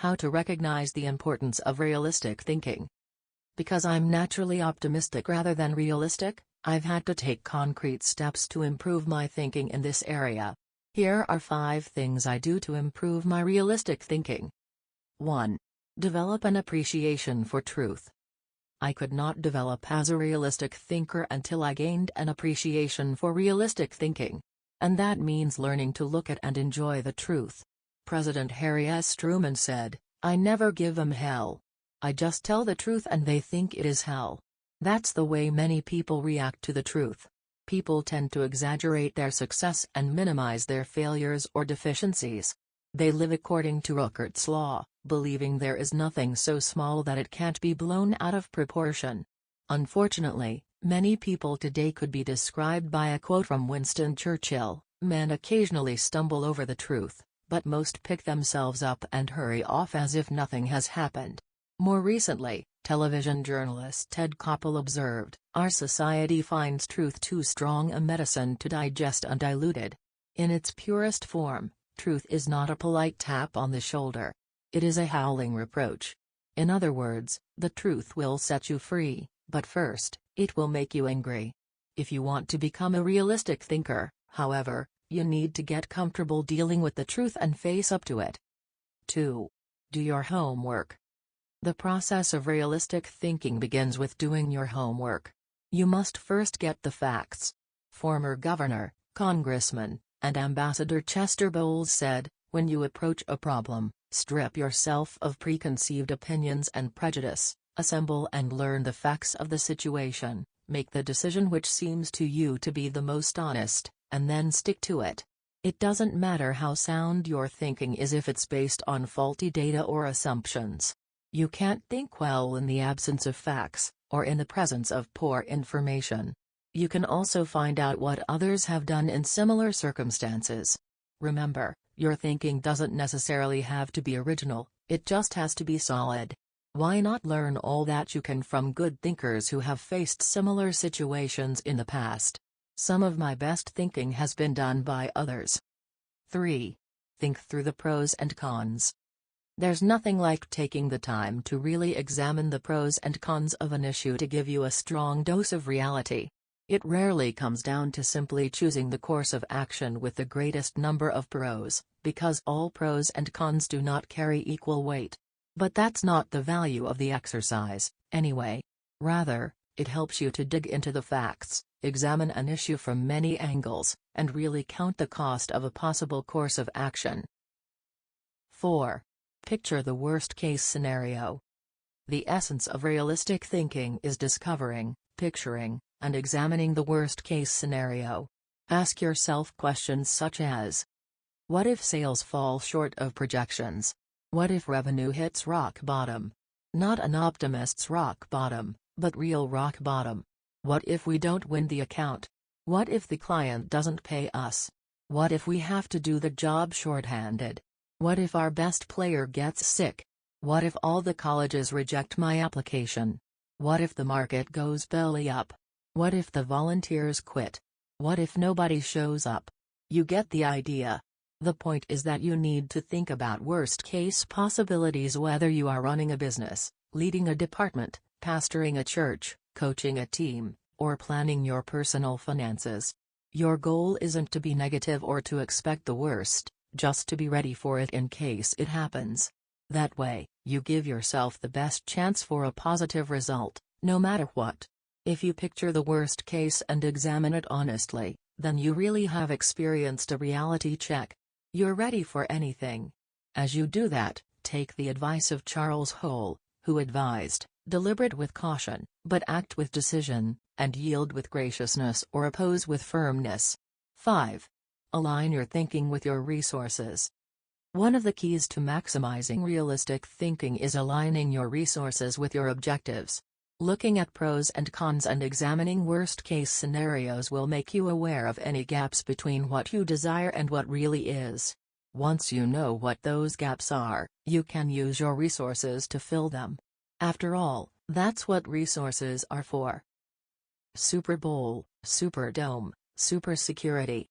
How to recognize the importance of realistic thinking. Because I'm naturally optimistic rather than realistic, I've had to take concrete steps to improve my thinking in this area. Here are 5 things I do to improve my realistic thinking. 1. Develop an appreciation for truth. I could not develop as a realistic thinker until I gained an appreciation for realistic thinking. And that means learning to look at and enjoy the truth. President Harry S. Truman said, "I never give 'em hell. I just tell the truth and they think it is hell." That's the way many people react to the truth. People tend to exaggerate their success and minimize their failures or deficiencies. They live according to Ruckert's law, believing there is nothing so small that it can't be blown out of proportion. Unfortunately, many people today could be described by a quote from Winston Churchill: "Men occasionally stumble over the truth, but most pick themselves up and hurry off as if nothing has happened." More recently, television journalist Ted Koppel observed, "Our society finds truth too strong a medicine to digest undiluted." In its purest form, truth is not a polite tap on the shoulder. It is a howling reproach. In other words, the truth will set you free, but first, it will make you angry. If you want to become a realistic thinker, however, you need to get comfortable dealing with the truth and face up to it. 2. Do your homework. The process of realistic thinking begins with doing your homework. You must first get the facts. Former Governor, Congressman, and Ambassador Chester Bowles said, "When you approach a problem, strip yourself of preconceived opinions and prejudice, assemble and learn the facts of the situation, make the decision which seems to you to be the most honest, and then stick to it. It doesn't matter how sound your thinking is if it's based on faulty data or assumptions. You can't think well in the absence of facts, or in the presence of poor information. You can also find out what others have done in similar circumstances. Remember, your thinking doesn't necessarily have to be original, it just has to be solid. Why not learn all that you can from good thinkers who have faced similar situations in the past? Some of my best thinking has been done by others. 3. Think through the pros and cons. There's nothing like taking the time to really examine the pros and cons of an issue to give you a strong dose of reality. It rarely comes down to simply choosing the course of action with the greatest number of pros, because all pros and cons do not carry equal weight. But that's not the value of the exercise, anyway. Rather, it helps you to dig into the facts, examine an issue from many angles, and really count the cost of a possible course of action. 4. Picture the worst-case scenario. The essence of realistic thinking is discovering, picturing, and examining the worst-case scenario. Ask yourself questions such as: what if sales fall short of projections? What if revenue hits rock bottom? Not an optimist's rock bottom, but real rock bottom. What if we don't win the account? What if the client doesn't pay us? What if we have to do the job shorthanded? What if our best player gets sick? What if all the colleges reject my application? What if the market goes belly up? What if the volunteers quit? What if nobody shows up? You get the idea. The point is that you need to think about worst-case possibilities whether you are running a business, leading a department, pastoring a church, coaching a team, or planning your personal finances. Your goal isn't to be negative or to expect the worst, just to be ready for it in case it happens. That way, you give yourself the best chance for a positive result, no matter what. If you picture the worst case and examine it honestly, then you really have experienced a reality check. You're ready for anything. As you do that, take the advice of Charles Hole, who advised, "Deliberate with caution, but act with decision, and yield with graciousness or oppose with firmness." 5. Align your thinking with your resources. One of the keys to maximizing realistic thinking is aligning your resources with your objectives. Looking at pros and cons and examining worst-case scenarios will make you aware of any gaps between what you desire and what really is. Once you know what those gaps are, you can use your resources to fill them. After all, that's what resources are for. Super Bowl, Superdome, Super Security.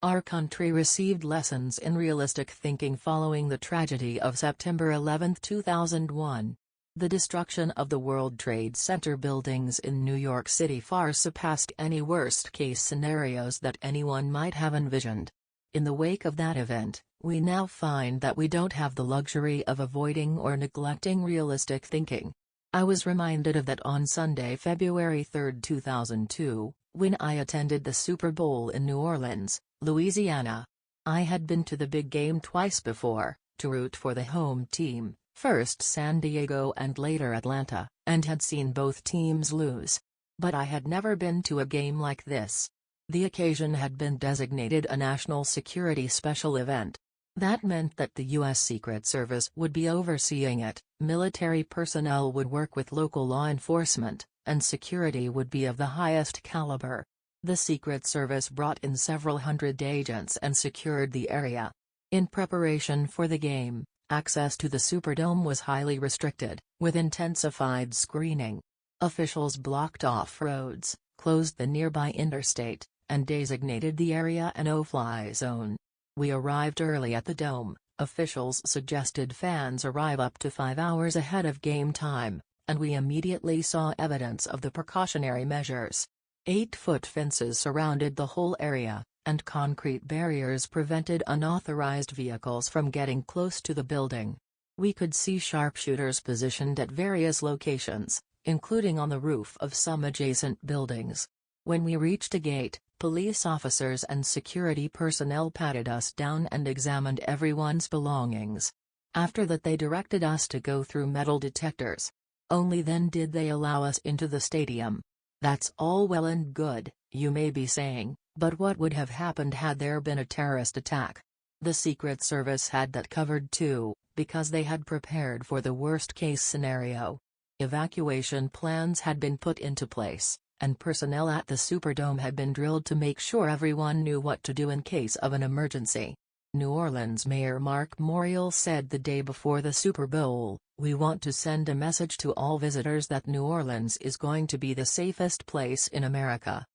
Our country received lessons in realistic thinking following the tragedy of September 11, 2001. The destruction of the World Trade Center buildings in New York City far surpassed any worst-case scenarios that anyone might have envisioned. In the wake of that event, we now find that we don't have the luxury of avoiding or neglecting realistic thinking. I was reminded of that on Sunday, February 3, 2002, when I attended the Super Bowl in New Orleans, Louisiana. I had been to the big game twice before, to root for the home team, first San Diego and later Atlanta, and had seen both teams lose. But I had never been to a game like this. The occasion had been designated a national security special event. That meant that the U.S. Secret Service would be overseeing it, military personnel would work with local law enforcement, and security would be of the highest caliber. The Secret Service brought in several hundred agents and secured the area. In preparation for the game, access to the Superdome was highly restricted, with intensified screening. Officials blocked off roads, closed the nearby interstate, and designated the area a no-fly zone. We arrived early at the Dome. Officials suggested fans arrive up to 5 hours ahead of game time, and we immediately saw evidence of the precautionary measures. 8-foot fences surrounded the whole area, and concrete barriers prevented unauthorized vehicles from getting close to the building. We could see sharpshooters positioned at various locations, including on the roof of some adjacent buildings. When we reached a gate, police officers and security personnel patted us down and examined everyone's belongings. After that, they directed us to go through metal detectors. Only then did they allow us into the stadium. That's all well and good, you may be saying, but what would have happened had there been a terrorist attack? The Secret Service had that covered too, because they had prepared for the worst-case scenario. Evacuation plans had been put into place, and personnel at the Superdome had been drilled to make sure everyone knew what to do in case of an emergency. New Orleans Mayor Mark Morial said the day before the Super Bowl, "We want to send a message to all visitors that New Orleans is going to be the safest place in America."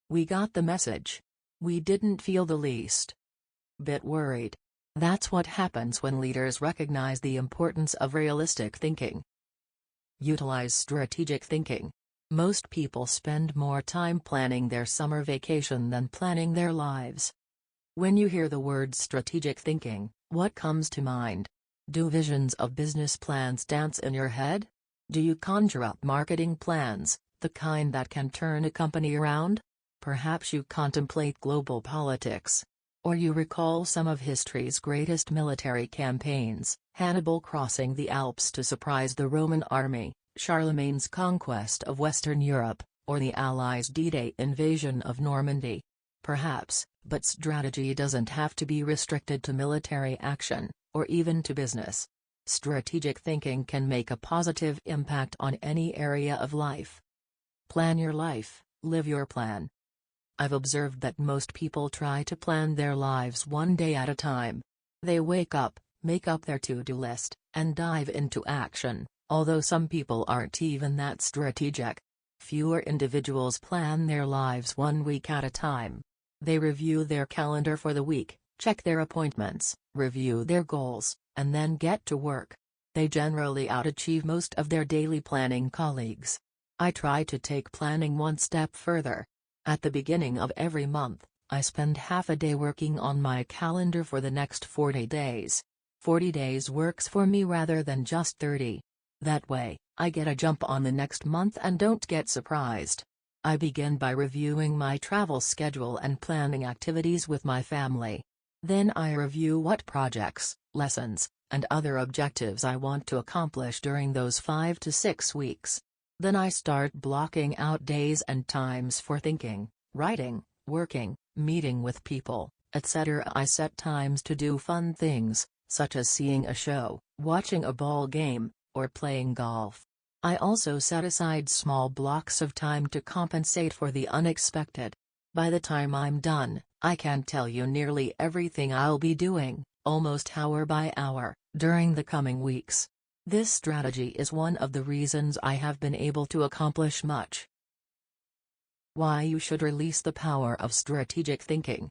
We got the message. We didn't feel the least bit worried. That's what happens when leaders recognize the importance of realistic thinking. Utilize strategic thinking. Most people spend more time planning their summer vacation than planning their lives. When you hear the word strategic thinking, what comes to mind? Do visions of business plans dance in your head? Do you conjure up marketing plans, the kind that can turn a company around? Perhaps you contemplate global politics. Or you recall some of history's greatest military campaigns, Hannibal crossing the Alps to surprise the Roman army, Charlemagne's conquest of Western Europe, or the Allies' D-Day invasion of Normandy. Perhaps, but strategy doesn't have to be restricted to military action, or even to business. Strategic thinking can make a positive impact on any area of life. Plan your life, live your plan. I've observed that most people try to plan their lives one day at a time. They wake up, make up their to-do list, and dive into action, although some people aren't even that strategic. Fewer individuals plan their lives 1 week at a time. They review their calendar for the week, check their appointments, review their goals, and then get to work. They generally outachieve most of their daily planning colleagues. I try to take planning one step further. At the beginning of every month, I spend half a day working on my calendar for the next 40 days. 40 days works for me rather than just 30. That way, I get a jump on the next month and don't get surprised. I begin by reviewing my travel schedule and planning activities with my family. Then I review what projects, lessons, and other objectives I want to accomplish during those 5 to 6 weeks. Then I start blocking out days and times for thinking, writing, working, meeting with people, etc. I set times to do fun things, such as seeing a show, watching a ball game, or playing golf. I also set aside small blocks of time to compensate for the unexpected. By the time I'm done, I can tell you nearly everything I'll be doing, almost hour by hour, during the coming weeks. This strategy is one of the reasons I have been able to accomplish much. Why you should release the power of strategic thinking.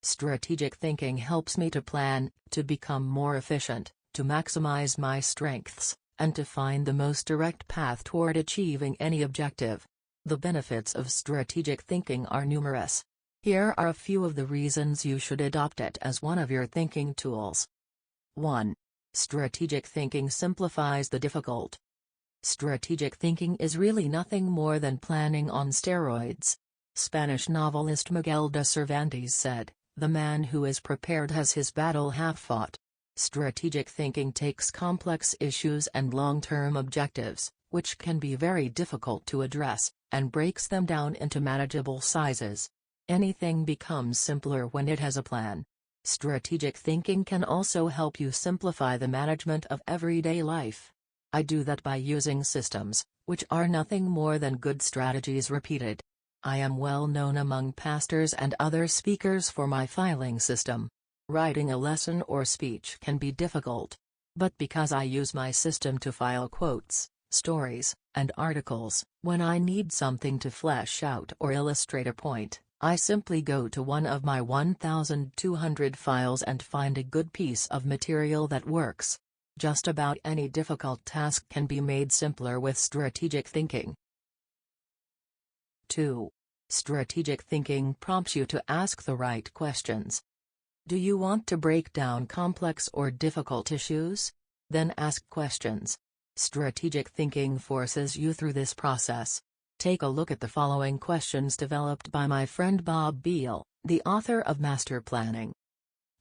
Strategic thinking helps me to plan, to become more efficient, to maximize my strengths, and to find the most direct path toward achieving any objective. The benefits of strategic thinking are numerous. Here are a few of the reasons you should adopt it as one of your thinking tools. 1. Strategic thinking simplifies the difficult. Strategic thinking is really nothing more than planning on steroids. Spanish novelist Miguel de Cervantes said, "The man who is prepared has his battle half fought." Strategic thinking takes complex issues and long-term objectives, which can be very difficult to address, and breaks them down into manageable sizes. Anything becomes simpler when it has a plan. Strategic thinking can also help you simplify the management of everyday life. I do that by using systems, which are nothing more than good strategies repeated. I am well known among pastors and other speakers for my filing system. Writing a lesson or speech can be difficult. But because I use my system to file quotes, stories, and articles, when I need something to flesh out or illustrate a point, I simply go to one of my 1,200 files and find a good piece of material that works. Just about any difficult task can be made simpler with strategic thinking. 2. Strategic thinking prompts you to ask the right questions. Do you want to break down complex or difficult issues? Then ask questions. Strategic thinking forces you through this process. Take a look at the following questions developed by my friend Bob Beal, the author of Master Planning.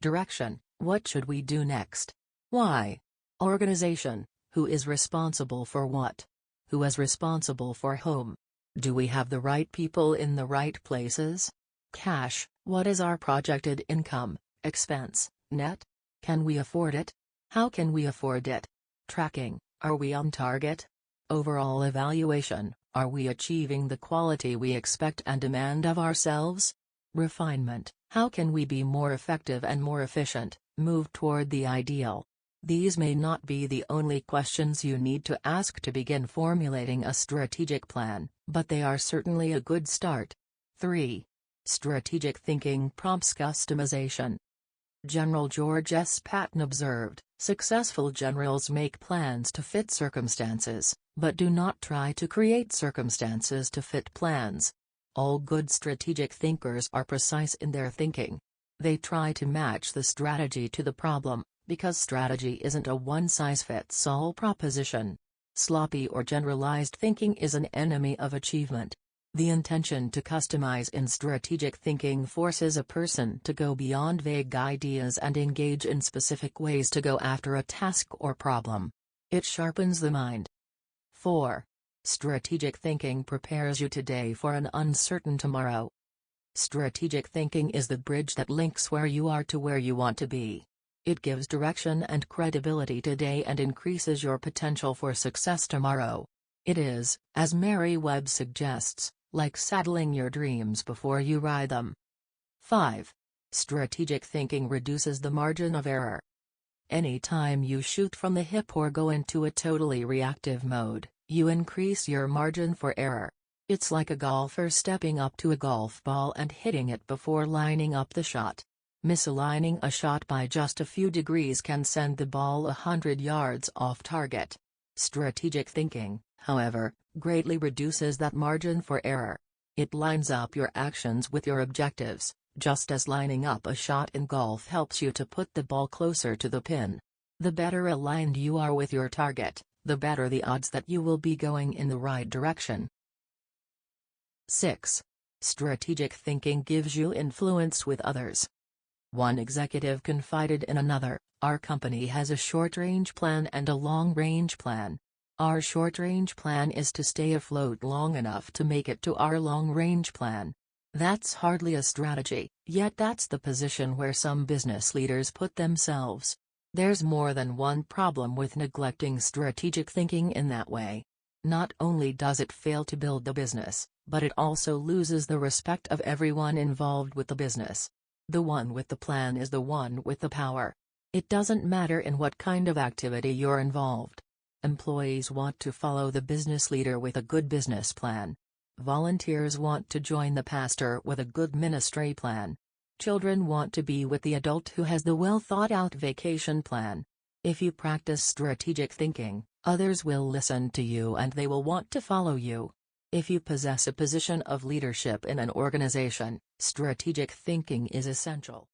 Direction: what should we do next? Why? Organization: who is responsible for what? Who is responsible for whom? Do we have the right people in the right places? Cash: what is our projected income, expense, net? Can we afford it? How can we afford it? Tracking: are we on target? Overall evaluation: are we achieving the quality we expect and demand of ourselves? Refinement: how can we be more effective and more efficient, move toward the ideal? These may not be the only questions you need to ask to begin formulating a strategic plan, but they are certainly a good start. 3. Strategic thinking prompts customization. General George S. Patton observed, "Successful generals make plans to fit circumstances, but do not try to create circumstances to fit plans." All good strategic thinkers are precise in their thinking. They try to match the strategy to the problem, because strategy isn't a one-size-fits-all proposition. Sloppy or generalized thinking is an enemy of achievement. The intention to customize in strategic thinking forces a person to go beyond vague ideas and engage in specific ways to go after a task or problem. It sharpens the mind. 4. Strategic thinking prepares you today for an uncertain tomorrow. Strategic thinking is the bridge that links where you are to where you want to be. It gives direction and credibility today and increases your potential for success tomorrow. It is, as Mary Webb suggests, like saddling your dreams before you ride them. 5. Strategic thinking reduces the margin of error. Any time you shoot from the hip or go into a totally reactive mode, you increase your margin for error. It's like a golfer stepping up to a golf ball and hitting it before lining up the shot. Misaligning a shot by just a few degrees can send the ball 100 yards off target. Strategic thinking, however, greatly reduces that margin for error. It lines up your actions with your objectives, just as lining up a shot in golf helps you to put the ball closer to the pin. The better aligned you are with your target, the better the odds that you will be going in the right direction. 6. Strategic thinking gives you influence with others. One executive confided in another, "Our company has a short-range plan and a long-range plan. Our short-range plan is to stay afloat long enough to make it to our long-range plan." That's hardly a strategy, yet that's the position where some business leaders put themselves. There's more than one problem with neglecting strategic thinking in that way. Not only does it fail to build the business, but it also loses the respect of everyone involved with the business. The one with the plan is the one with the power. It doesn't matter in what kind of activity you're involved. Employees want to follow the business leader with a good business plan. Volunteers want to join the pastor with a good ministry plan. Children want to be with the adult who has the well-thought-out vacation plan. If you practice strategic thinking, others will listen to you and they will want to follow you. If you possess a position of leadership in an organization, strategic thinking is essential.